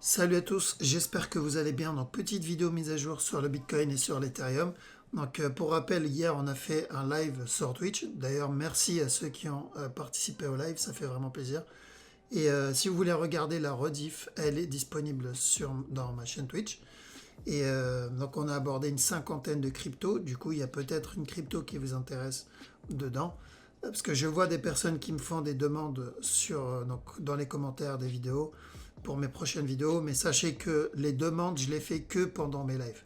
Salut à tous, j'espère que vous allez bien. Donc, petite vidéo mise à jour sur le Bitcoin et sur l'Ethereum. Donc, pour rappel, hier, on a fait un live sur Twitch. D'ailleurs, merci à ceux qui ont participé au live, ça fait vraiment plaisir. Et si vous voulez regarder la rediff, elle est disponible dans ma chaîne Twitch. Et donc, on a abordé une cinquantaine de cryptos. Du coup, il y a peut-être une crypto qui vous intéresse dedans. Parce que je vois des personnes qui me font des demandes dans les commentaires des vidéos pour mes prochaines vidéos, mais sachez que les demandes, je les fais que pendant mes lives.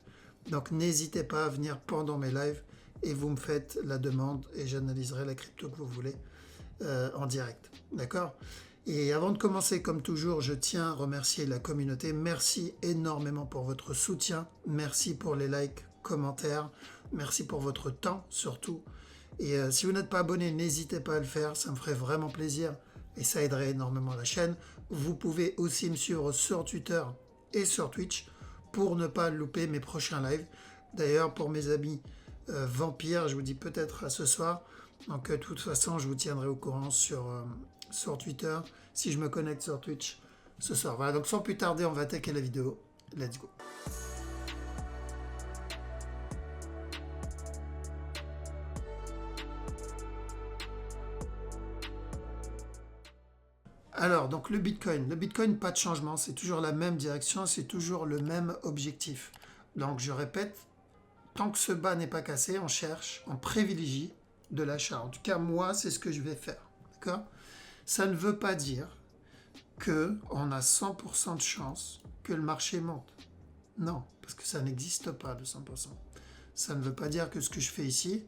Donc n'hésitez pas à venir pendant mes lives et vous me faites la demande et j'analyserai la crypto que vous voulez en direct. D'accord? Et avant de commencer, comme toujours, je tiens à remercier la communauté. Merci énormément pour votre soutien. Merci pour les likes, commentaires. Merci pour votre temps surtout. Et si vous n'êtes pas abonné, n'hésitez pas à le faire. Ça me ferait vraiment plaisir et ça aiderait énormément la chaîne. Vous pouvez aussi me suivre sur Twitter et sur Twitch pour ne pas louper mes prochains lives. D'ailleurs, pour mes amis vampires, je vous dis peut-être à ce soir. Donc, de toute façon, je vous tiendrai au courant sur Twitter si je me connecte sur Twitch ce soir. Voilà, donc sans plus tarder, on va attaquer la vidéo. Let's go. Alors, donc le Bitcoin, pas de changement, c'est toujours la même direction, c'est toujours le même objectif. Donc, je répète, tant que ce bas n'est pas cassé, on cherche, on privilégie de l'achat. En tout cas, moi, c'est ce que je vais faire. D'accord? Ça ne veut pas dire qu'on a 100% de chance que le marché monte. Non, parce que ça n'existe pas de 100%. Ça ne veut pas dire que ce que je fais ici,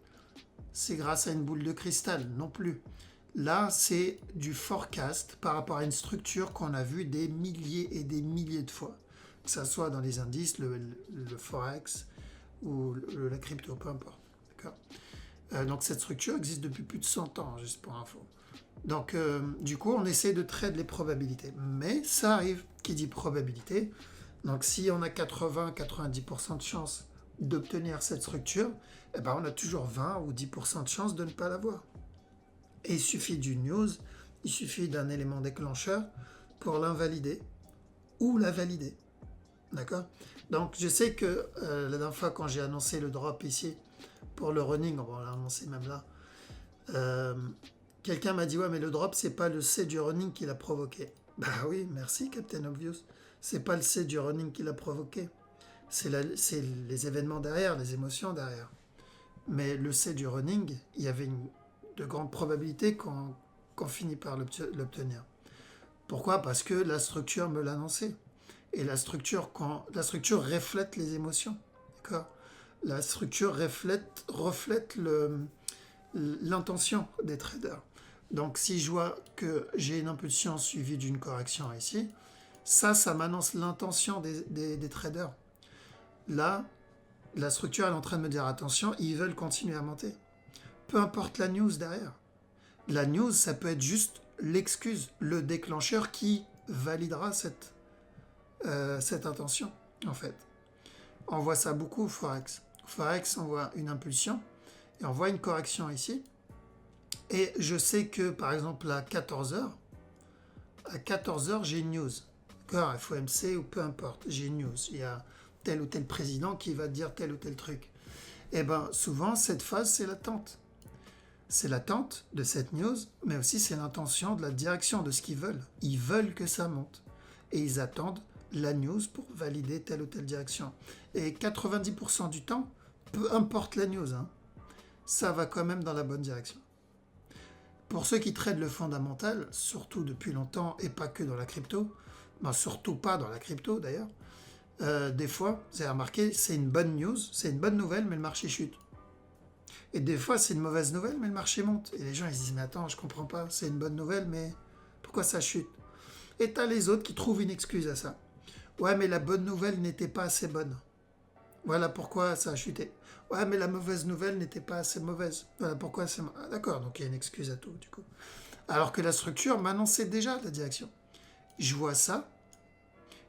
c'est grâce à une boule de cristal, non plus. Là, c'est du forecast par rapport à une structure qu'on a vue des milliers et des milliers de fois. Que ce soit dans les indices, le Forex ou la crypto, peu importe. Donc cette structure existe depuis plus de 100 ans, juste pour info. Donc du coup, on essaie de trade les probabilités. Mais ça arrive, qui dit probabilité. Donc si on a 80-90% de chance d'obtenir cette structure, eh ben, on a toujours 20 ou 10% de chance de ne pas l'avoir. Et il suffit d'une news, il suffit d'un élément déclencheur pour l'invalider ou la valider. D'accord? Donc je sais que la dernière fois quand j'ai annoncé le drop ici pour le running, on l'a annoncé même là, quelqu'un m'a dit ouais mais le drop c'est pas le C du running qui l'a provoqué. Bah oui, merci Captain Obvious. C'est pas le C du running qui l'a provoqué. C'est les événements derrière, les émotions derrière. Mais le C du running, il y avait de grandes probabilités qu'on finit par l'obtenir. Pourquoi? Parce que la structure me l'a annoncé. Et la structure reflète les émotions. D'accord? La structure reflète l'intention des traders. Donc si je vois que j'ai une impulsion suivie d'une correction ici, ça m'annonce l'intention des traders. Là, la structure est en train de me dire attention, ils veulent continuer à monter. Peu importe la news derrière. La news, ça peut être juste l'excuse, le déclencheur qui validera cette intention, en fait. On voit ça beaucoup au Forex. Au Forex, on voit une impulsion et on voit une correction ici. Et je sais que, par exemple, à 14h, j'ai une news. D'accord, FOMC ou peu importe, j'ai une news. Il y a tel ou tel président qui va dire tel ou tel truc. Et bien, souvent, cette phase, c'est l'attente. C'est l'attente de cette news, mais aussi c'est l'intention de la direction de ce qu'ils veulent. Ils veulent que ça monte. Et ils attendent la news pour valider telle ou telle direction. Et 90% du temps, peu importe la news, ça va quand même dans la bonne direction. Pour ceux qui tradent le fondamental, surtout depuis longtemps et pas que dans la crypto, surtout pas dans la crypto d'ailleurs, des fois, vous avez remarqué, c'est une bonne news, c'est une bonne nouvelle, mais le marché chute. Et des fois, c'est une mauvaise nouvelle, mais le marché monte. Et les gens, ils se disent, mais attends, je comprends pas, c'est une bonne nouvelle, mais pourquoi ça chute? Et t'as les autres qui trouvent une excuse à ça. Ouais, mais la bonne nouvelle n'était pas assez bonne. Voilà pourquoi ça a chuté. Ouais, mais la mauvaise nouvelle n'était pas assez mauvaise. Voilà pourquoi c'est... Ah, d'accord, donc il y a une excuse à tout, du coup. Alors que la structure m'annonçait déjà la direction. Je vois ça,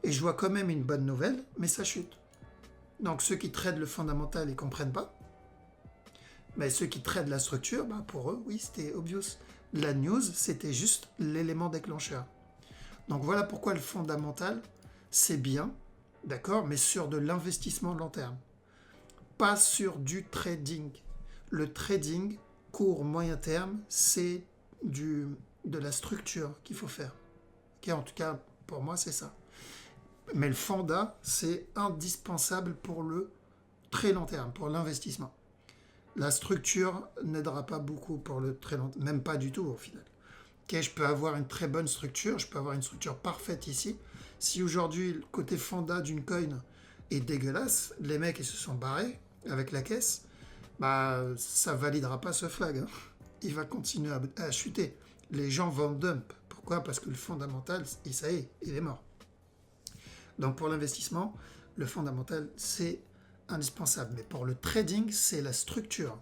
et je vois quand même une bonne nouvelle, mais ça chute. Donc ceux qui tradent le fondamental, ils comprennent pas. Mais ceux qui traitent la structure, pour eux, oui, c'était obvious. La news, c'était juste l'élément déclencheur. Donc voilà pourquoi le fondamental, c'est bien, d'accord, mais sur de l'investissement long terme, pas sur du trading. Le trading, court, moyen terme, c'est de la structure qu'il faut faire. Okay, en tout cas, pour moi, c'est ça. Mais le fonda, c'est indispensable pour le très long terme, pour l'investissement. La structure n'aidera pas beaucoup pour le très long terme, même pas du tout au final. Okay, je peux avoir une très bonne structure, je peux avoir une structure parfaite ici. Si aujourd'hui, le côté fonda d'une coin est dégueulasse, les mecs ils se sont barrés avec la caisse, bah ça validera pas ce flag. Hein. Il va continuer à chuter. Les gens vont dump. Pourquoi? Parce que le fondamental, ça y est, il est mort. Donc pour l'investissement, le fondamental, c'est indispensable. Mais pour le trading, c'est la structure.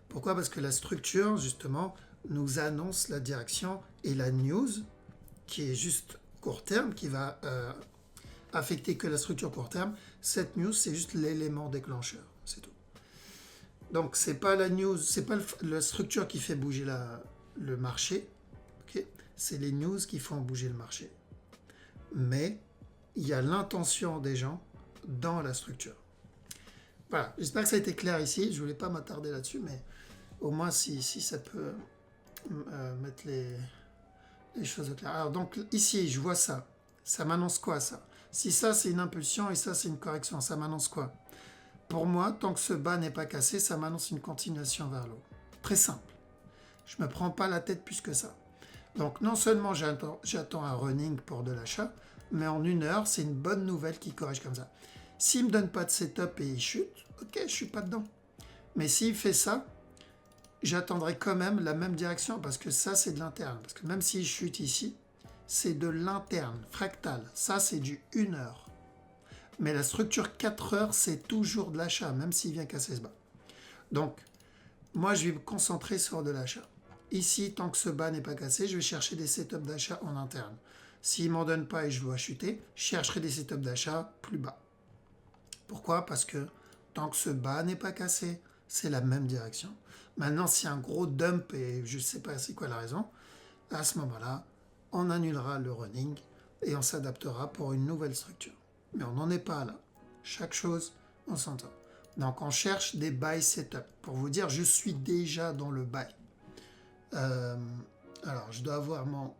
Pourquoi? Parce que la structure, justement, nous annonce la direction et la news, qui est juste court terme, qui va affecter que la structure court terme. Cette news, c'est juste l'élément déclencheur. C'est tout. Donc, c'est pas la news, c'est pas la structure qui fait bouger le marché. Okay, c'est les news qui font bouger le marché. Mais il y a l'intention des gens dans la structure. Voilà, j'espère que ça a été clair ici. Je ne voulais pas m'attarder là-dessus, mais au moins si ça peut mettre les choses au clair. Alors donc ici, je vois ça. Ça m'annonce quoi ça? Si ça c'est une impulsion et ça c'est une correction, ça m'annonce quoi? Pour moi, tant que ce bas n'est pas cassé, ça m'annonce une continuation vers le haut. Très simple. Je ne me prends pas la tête plus que ça. Donc non seulement j'attends un running pour de l'achat, mais en 1 heure, c'est une bonne nouvelle qui corrige comme ça. S'il ne me donne pas de setup et il chute, ok, je ne suis pas dedans. Mais s'il fait ça, j'attendrai quand même la même direction parce que ça, c'est de l'interne. Parce que même s'il chute ici, c'est de l'interne, fractal. Ça, c'est du 1 heure. Mais la structure 4 heures, c'est toujours de l'achat, même s'il vient casser ce bas. Donc, moi, je vais me concentrer sur de l'achat. Ici, tant que ce bas n'est pas cassé, je vais chercher des setups d'achat en interne. S'il ne m'en donne pas et je dois chuter, je chercherai des setups d'achat plus bas. Pourquoi? Parce que tant que ce bas n'est pas cassé, c'est la même direction. Maintenant, s'il y a un gros dump et je ne sais pas c'est quoi la raison, à ce moment-là, on annulera le running et on s'adaptera pour une nouvelle structure. Mais on n'en est pas là. Chaque chose, on s'entend. Donc, on cherche des buy setup. Pour vous dire, je suis déjà dans le buy. Alors, je dois avoir mon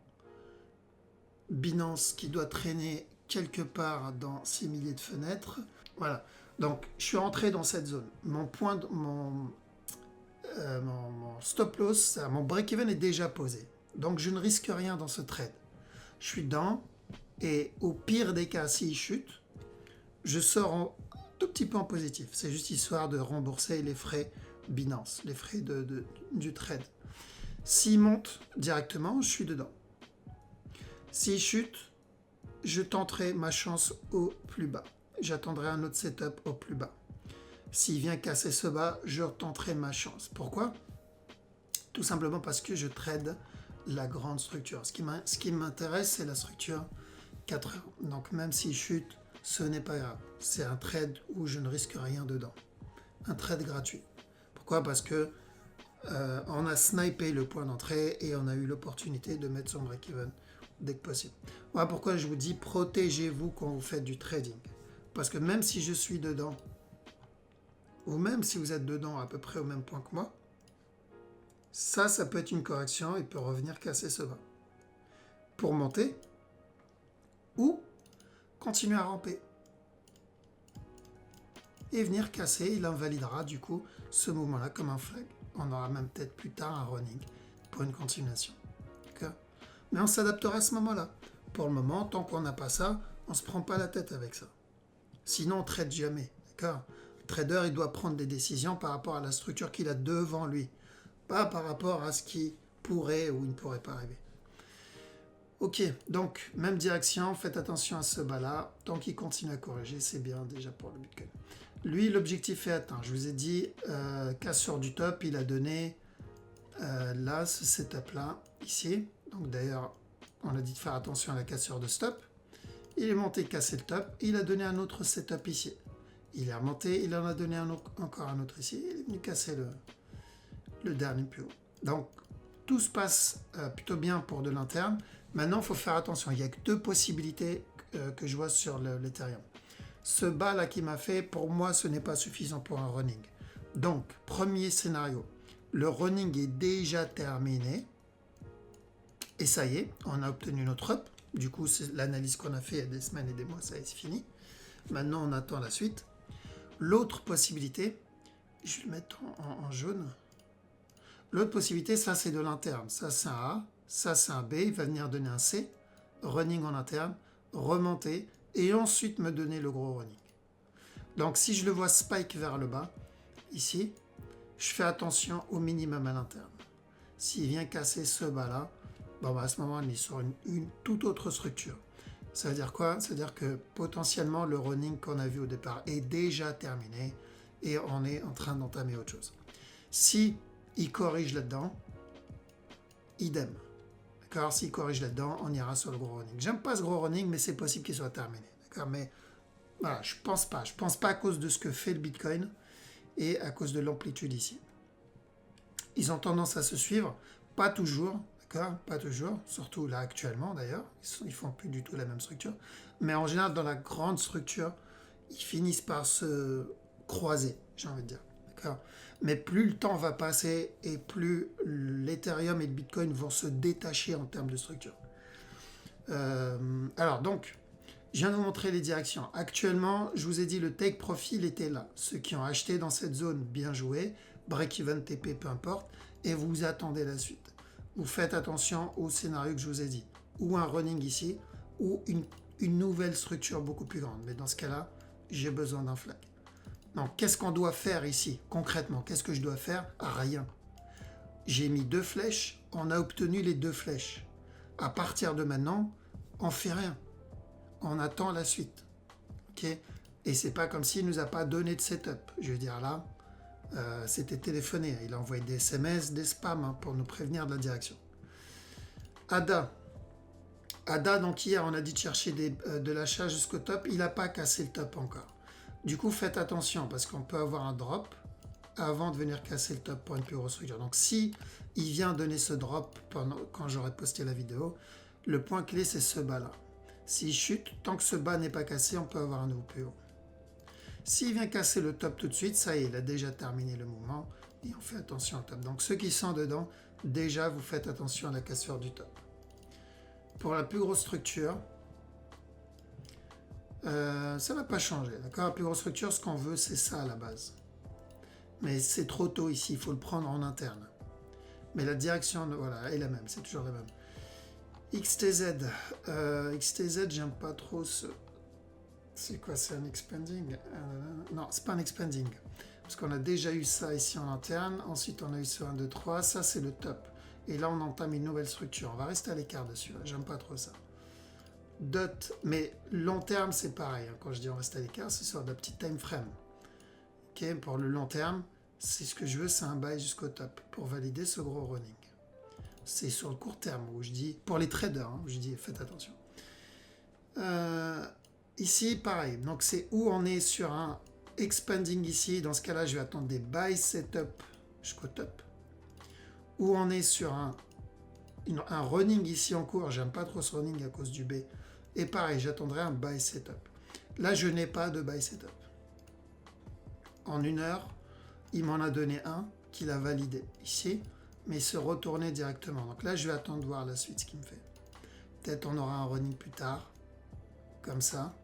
Binance qui doit traîner quelque part dans ces milliers de fenêtres. Voilà. Donc, je suis rentré dans cette zone. Mon stop loss, mon break-even est déjà posé. Donc, je ne risque rien dans ce trade. Je suis dedans et au pire des cas, s'il chute, je sors un tout petit peu en positif. C'est juste histoire de rembourser les frais Binance, les frais du trade. S'il monte directement, je suis dedans. S'il chute, je tenterai ma chance au plus bas. J'attendrai un autre setup au plus bas. S'il vient casser ce bas, je tenterai ma chance. Pourquoi? Tout simplement parce que je trade la grande structure. Ce qui m'intéresse, c'est la structure 4 heures. Donc même s'il chute, ce n'est pas grave. C'est un trade où je ne risque rien dedans. Un trade gratuit. Pourquoi? Parce que on a snipé le point d'entrée et on a eu l'opportunité de mettre son break-even dès que possible. Voilà pourquoi je vous dis protégez-vous quand vous faites du trading. Parce que même si je suis dedans, ou même si vous êtes dedans à peu près au même point que moi, ça peut être une correction et peut revenir casser ce bas. Pour monter, ou continuer à ramper. Et venir casser, il invalidera du coup ce mouvement-là comme un flag. On aura même peut-être plus tard un running pour une continuation. D'accord? Mais on s'adaptera à ce moment-là. Pour le moment, tant qu'on n'a pas ça, on ne se prend pas la tête avec ça. Sinon, on ne trade jamais. D'accord? Le trader, il doit prendre des décisions par rapport à la structure qu'il a devant lui. Pas par rapport à ce qui pourrait ou ne pourrait pas arriver. Ok, donc, même direction, faites attention à ce bas-là. Tant qu'il continue à corriger, c'est bien déjà pour le Bitcoin. Lui, l'objectif est atteint. Je vous ai dit, cassure du top, il a donné là, ce setup-là, ici. Donc d'ailleurs, on a dit de faire attention à la cassure de stop. Il est monté, cassé le top. Il a donné un autre setup ici. Il est remonté, il en a donné encore un autre ici. Il est venu casser le dernier plus haut. Donc, tout se passe plutôt bien pour de l'interne. Maintenant, il faut faire attention. Il n'y a que 2 possibilités que je vois sur l'Ethereum. Ce bas là qu'il m'a fait, pour moi, ce n'est pas suffisant pour un running. Donc, premier scénario, le running est déjà terminé. Et ça y est, on a obtenu notre up. Du coup, c'est l'analyse qu'on a fait il y a des semaines et des mois, ça y est, c'est fini. Maintenant, on attend la suite. L'autre possibilité, je vais le mettre en jaune. L'autre possibilité, ça c'est de l'interne. Ça c'est un A, ça c'est un B, il va venir donner un C, running en interne, remonter, et ensuite me donner le gros running. Donc si je le vois spike vers le bas, ici, je fais attention au minimum à l'interne. S'il vient casser ce bas-là, bon, à ce moment, on est sur une toute autre structure. Ça veut dire quoi? Ça veut dire que potentiellement, le running qu'on a vu au départ est déjà terminé et on est en train d'entamer autre chose. Si il corrige là-dedans, idem. D'accord? S'il corrige là-dedans, on ira sur le gros running. J'aime pas ce gros running, mais c'est possible qu'il soit terminé. D'accord? Mais voilà, je pense pas. Je pense pas à cause de ce que fait le Bitcoin et à cause de l'amplitude ici. Ils ont tendance à se suivre, pas toujours, d'accord, pas toujours, surtout là actuellement d'ailleurs, ils font plus du tout la même structure, mais en général dans la grande structure, ils finissent par se croiser, j'ai envie de dire, d'accord. Mais plus le temps va passer et plus l'Ethereum et le Bitcoin vont se détacher en termes de structure. Alors donc, je viens de vous montrer les directions. Actuellement, je vous ai dit le take profit était là. Ceux qui ont acheté dans cette zone, bien joué. Break-even, TP, peu importe. Et vous attendez la suite. Vous faites attention au scénario que je vous ai dit. Ou un running ici, ou une nouvelle structure beaucoup plus grande. Mais dans ce cas-là, j'ai besoin d'un flag. Donc, qu'est-ce qu'on doit faire ici, concrètement? Qu'est-ce que je dois faire? Rien. J'ai mis 2 flèches. On a obtenu les 2 flèches. À partir de maintenant, on fait rien. On attend la suite. Okay, et c'est pas comme s'il nous a pas donné de setup. Je veux dire là, c'était téléphoné. Il a envoyé des SMS, des spams pour nous prévenir de la direction. ADA. ADA, donc hier, on a dit de chercher de l'achat jusqu'au top. Il n'a pas cassé le top encore. Du coup, faites attention parce qu'on peut avoir un drop avant de venir casser le top pour une plus grosse structure. Donc si il vient donner ce drop quand j'aurai posté la vidéo, le point clé, c'est ce bas-là. S'il chute, tant que ce bas n'est pas cassé, on peut avoir un nouveau plus haut. S'il vient casser le top tout de suite, ça y est, il a déjà terminé le mouvement et on fait attention au top. Donc ceux qui sont dedans, déjà vous faites attention à la cassure du top. Pour la plus grosse structure, ça ne va pas changer. D'accord? La plus grosse structure, ce qu'on veut, c'est ça à la base. Mais c'est trop tôt ici, il faut le prendre en interne. Mais la direction, voilà, est la même, c'est toujours la même. XTZ, XTZ, j'aime pas trop ce... C'est quoi, c'est un expanding? Non, c'est pas un expanding. Parce qu'on a déjà eu ça ici en interne. Ensuite, on a eu ce 1, 2, 3. Ça, c'est le top. Et là, on entame une nouvelle structure. On va rester à l'écart dessus. J'aime pas trop ça. Dot, mais long terme, c'est pareil. Quand je dis on reste à l'écart, c'est sur la petite time frame. Ok, pour le long terme, c'est ce que je veux, c'est un buy jusqu'au top pour valider ce gros running. C'est sur le court terme où je dis, pour les traders, où je dis faites attention. Ici, pareil. Donc, c'est où on est sur un expanding ici. Dans ce cas-là, je vais attendre des buy setup jusqu'au top. Où on est sur un running ici en cours. J'aime pas trop ce running à cause du B. Et pareil, j'attendrai un buy setup. Là, je n'ai pas de buy setup. En 1 heure, il m'en a donné un qu'il a validé ici, mais se retourner directement. Donc là, je vais attendre de voir la suite, ce qu'il me fait. Peut-être on aura un running plus tard, comme ça.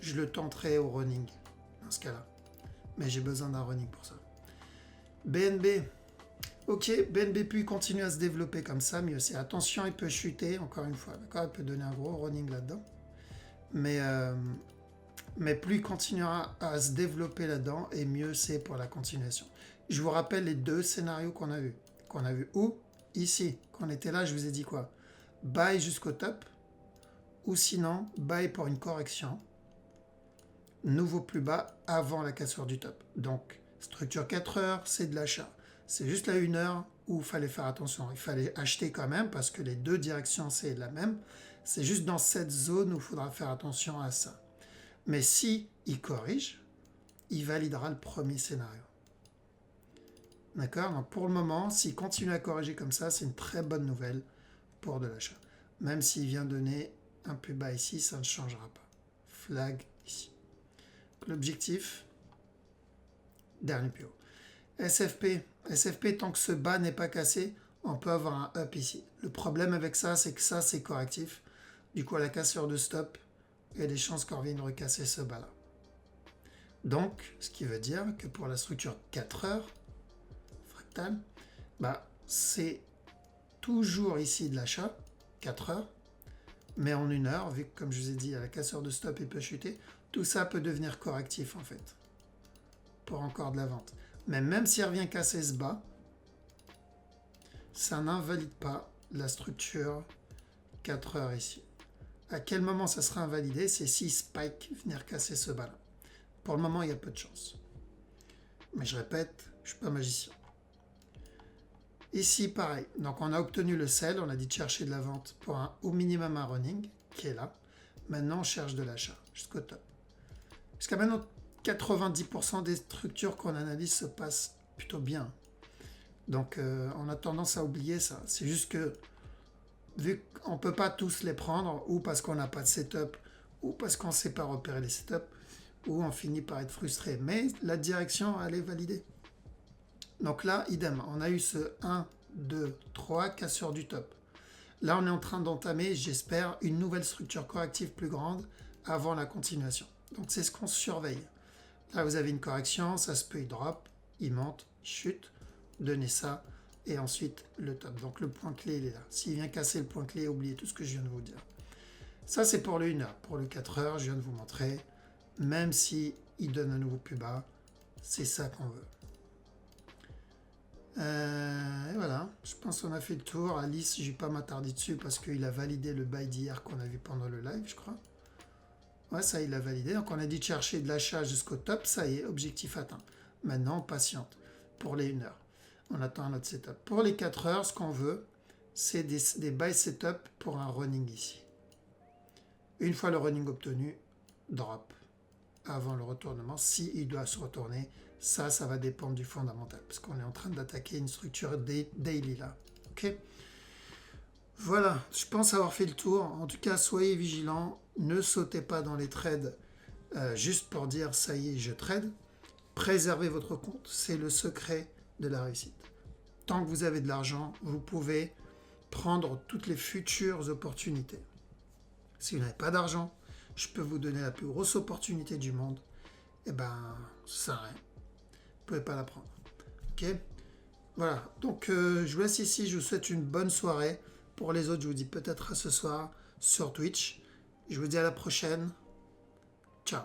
Je le tenterai au running, dans ce cas-là. Mais j'ai besoin d'un running pour ça. BNB. Ok, BNB puis continue à se développer comme ça, mais aussi attention, il peut chuter, encore une fois. D'accord, il peut donner un gros running là-dedans. Mais plus il continuera à se développer là-dedans, et mieux c'est pour la continuation. Je vous rappelle les 2 scénarios qu'on a vus. Qu'on a vu où? Ici. Quand on était là, je vous ai dit quoi? Buy jusqu'au top, ou sinon, buy pour une correction. Nouveau plus bas avant la cassure du top. Donc, structure 4 heures, c'est de l'achat. C'est juste la 1 heure où il fallait faire attention. Il fallait acheter quand même parce que les 2 directions, c'est la même. C'est juste dans cette zone où il faudra faire attention à ça. Mais si il corrige, il validera le premier scénario. D'accord? Donc pour le moment, s'il continue à corriger comme ça, c'est une très bonne nouvelle pour de l'achat. Même s'il vient donner un plus bas ici, ça ne changera pas. Flag ici. L'objectif, dernier plus haut. SFP, tant que ce bas n'est pas cassé, on peut avoir un up ici. Le problème avec ça, c'est que ça, c'est correctif. Du coup, à la cassure de stop, il y a des chances qu'on revienne recasser ce bas-là. Donc, ce qui veut dire que pour la structure 4 heures, fractale, bah, c'est toujours ici de l'achat, 4 heures, mais en 1 heure, vu que, comme je vous ai dit, à la cassure de stop, il peut chuter, tout ça peut devenir correctif, en fait, pour encore de la vente. Mais même s'il revient casser ce bas, ça n'invalide pas la structure 4 heures ici. À quel moment ça sera invalidé? C'est si Spike venir casser ce bas-là. Pour le moment, il y a peu de chance. Mais je répète, je ne suis pas magicien. Ici, pareil. Donc, on a obtenu le sell. On a dit de chercher de la vente pour au minimum un running, qui est là. Maintenant, on cherche de l'achat jusqu'au top. Jusqu'à maintenant, 90% des structures qu'on analyse se passent plutôt bien. Donc, on a tendance à oublier ça. C'est juste que, vu qu'on ne peut pas tous les prendre, ou parce qu'on n'a pas de setup, ou parce qu'on ne sait pas repérer les setups, ou on finit par être frustré. Mais la direction, elle est validée. Donc là, idem, on a eu ce 1, 2, 3, cassure du top. Là, on est en train d'entamer, j'espère, une nouvelle structure corrective plus grande avant la continuation. Donc c'est ce qu'on surveille. Là, vous avez une correction, ça se peut, il drop, il monte, il chute, donnez ça, et ensuite le top. Donc le point clé, il est là. S'il vient casser le point clé, oubliez tout ce que je viens de vous dire. Ça, c'est pour le 1 heure. Pour le 4 heures, je viens de vous montrer, même si il donne un nouveau plus bas, c'est ça qu'on veut. Et voilà, je pense qu'on a fait le tour. Alice, je ne vais pas m'attarder dessus parce qu'il a validé le buy d'hier qu'on a vu pendant le live, je crois. Ouais, ça, il a validé. Donc, on a dit de chercher de l'achat jusqu'au top. Ça y est, objectif atteint. Maintenant, on patiente pour les 1 heure. On attend un autre setup. Pour les 4 heures, ce qu'on veut, c'est des buy setup pour un running ici. Une fois le running obtenu, drop avant le retournement. S'il doit se retourner, ça va dépendre du fondamental. Parce qu'on est en train d'attaquer une structure daily là. Ok ? Voilà, je pense avoir fait le tour. En tout cas, soyez vigilants. Ne sautez pas dans les trades juste pour dire ça y est, je trade. Préservez votre compte. C'est le secret de la réussite. Tant que vous avez de l'argent, vous pouvez prendre toutes les futures opportunités. Si vous n'avez pas d'argent, je peux vous donner la plus grosse opportunité du monde. Eh ben, ça sert à rien. Vous ne pouvez pas la prendre. Ok ? Voilà. Donc, je vous laisse ici. Je vous souhaite une bonne soirée. Pour les autres, je vous dis peut-être à ce soir sur Twitch. Je vous dis à la prochaine. Ciao.